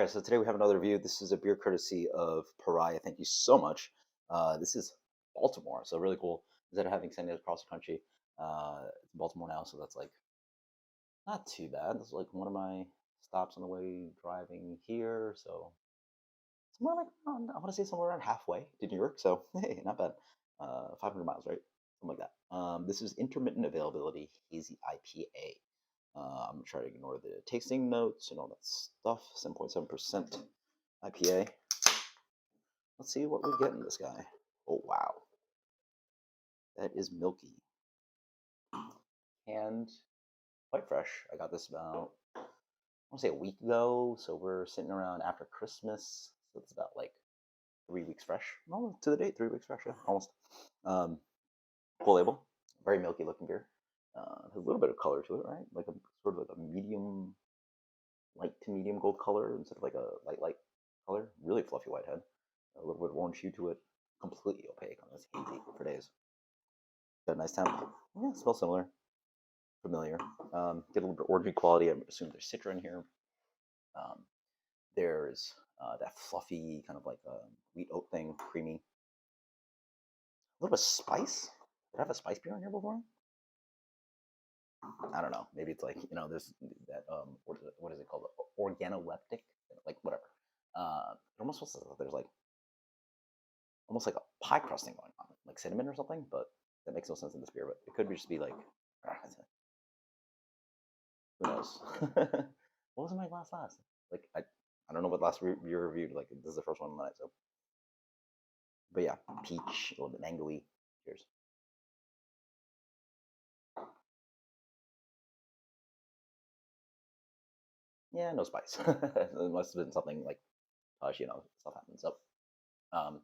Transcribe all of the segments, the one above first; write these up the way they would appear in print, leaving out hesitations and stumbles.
right, so today we have another review. This is a beer courtesy of Pariah. Thank you so much. This is Baltimore, so really cool. Instead of having sent it across the country, it's in Baltimore now, so that's like not too bad. This is like one of my stops on the way driving here, so it's more like I want to say somewhere around halfway to New York. So hey, not bad. 500 miles, right? Something like that. This is intermittent availability hazy IPA. I'm gonna try to ignore the tasting notes and all that stuff. 7.7% IPA. Let's see what we get in this guy. Oh wow, that is milky and quite fresh. I got this about I want to say a week ago, so we're sitting around after Christmas. So it's about like 3 weeks fresh. Almost to the date, 3 weeks fresh. Yeah, almost. Um, Full label, very milky looking beer. Has a little bit of color to it, right? Like a sort of like a medium, light to medium gold color instead of like a light color. Really fluffy white head. A little bit of orange hue to it. Completely opaque on this hazy for days. Got a nice temp. Yeah, it smells similar. Familiar. Get a little bit of orangey quality. I assume there's citra in here. Um, there's that fluffy kind of like wheat oat thing, creamy. A little bit of spice. Did I have a spice beer in here before? I don't know. Maybe it's like there's that what is it called? Organoleptic, like whatever. It almost feels like there's like almost like a pie crusting going on, like cinnamon or something. But that makes no sense in this beer. But it could just be like who knows? What was in my glass last? Like I don't know what last beer reviewed. Like this is the first one of the night. So, but yeah, peach, a little bit mangoey. Cheers. Yeah, no spice. It must have been something like, stuff happens. So, um,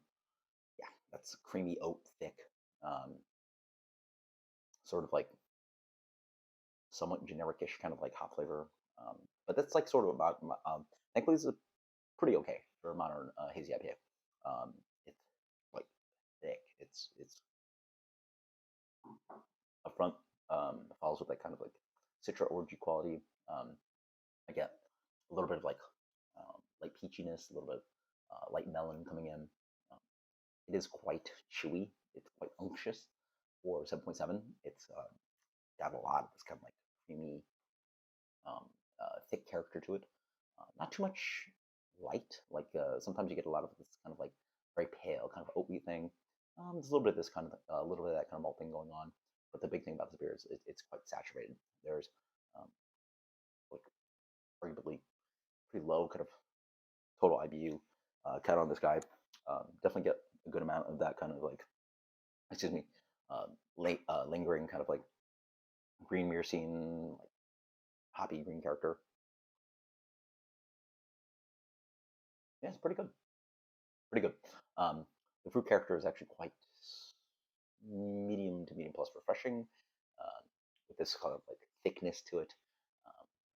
yeah, that's creamy oat thick, um, sort of like somewhat generic-ish kind of like hop flavor. But that's like sort of about. Thankfully, this is pretty okay for a modern hazy IPA. It's quite thick. It's up front. Follows with like kind of like citra orangey quality. I get a little bit of like light peachiness, a little bit of light melon coming in. Um, it is quite chewy. It's quite unctuous for 7.7. It's got a lot of this kind of like creamy, um, thick character to it. Not too much light. Like sometimes you get a lot of this kind of like very pale kind of oat wheat thing. There's a little bit of this kind of a little bit of that kind of malt thing going on. But the big thing about this beer is it's quite saturated. There's um, like arguably pretty low kind of total IBU count on this guy. Definitely get a good amount of that kind of like, excuse me, lingering kind of like green myrcene, like hoppy green character. Yeah, it's pretty good. Pretty good. The fruit character is actually quite medium to medium plus refreshing, uh, with this kind of like thickness to it.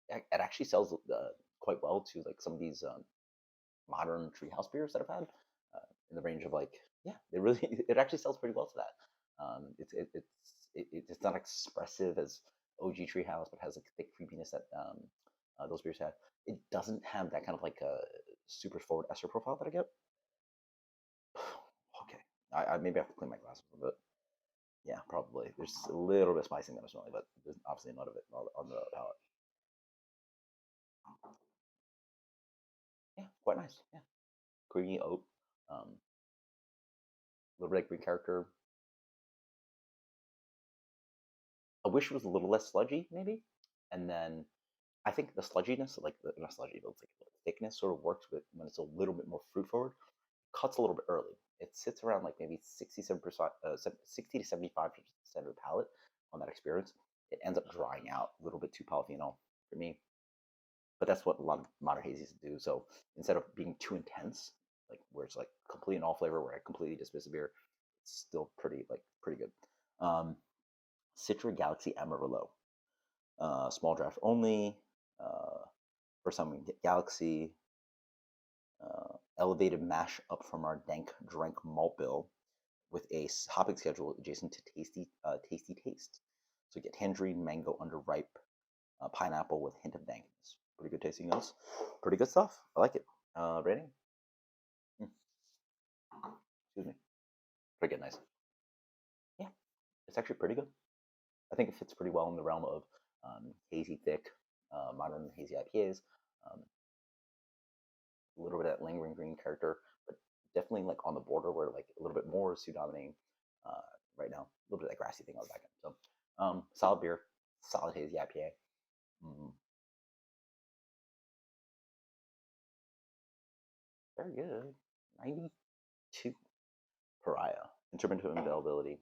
It actually sells quite well to like some of these modern treehouse beers that I've had, in the range of like, yeah, it really it actually sells pretty well to that. It's not expressive as OG Treehouse, but has like thick creepiness that those beers have. It doesn't have that kind of like a super forward ester profile that I get. Okay, I maybe have to clean my glasses a bit. Yeah, probably. There's a little bit of spicing that I'm smelling, but there's obviously none of it on the palate. Yeah, quite nice. Yeah, creamy oat, a little bit of green character. I wish it was a little less sludgy, maybe. And then I think the sludginess, like not sludgy, but it's like the thickness, sort of works with when it's a little bit more fruit forward. Cuts a little bit early. It sits around like maybe 67%, 60 to 75% of the palate on that experience. It ends up drying out a little bit too polyphenol for me. But that's what a lot of modern hazies do. So instead of being too intense, like where it's like complete and all flavor, where I completely dismiss a beer, it's still pretty good. Citra Galaxy Amarillo, small draft only. Uh, First time we get Galaxy. Elevated mash up from our dank drank malt bill with a hopping schedule adjacent to tasty taste. So you get tangerine, mango, underripe, pineapple with hint of dankness. Pretty good tasting notes. Pretty good stuff. I like it. Rating? Mm, excuse me. Pretty good, nice. Yeah, it's actually pretty good. I think it fits pretty well in the realm of hazy, thick, modern hazy IPAs. Um, a little bit of that lingering green character, but definitely like on the border where like a little bit more is dominating right now. A little bit of that grassy thing on the back end. So solid beer, solid hazy IPA. Mm, very good. 92. Pariah. Intermittent availability.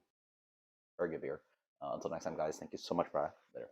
Very good beer. Until next time, guys. Thank you so much, Pariah. Later.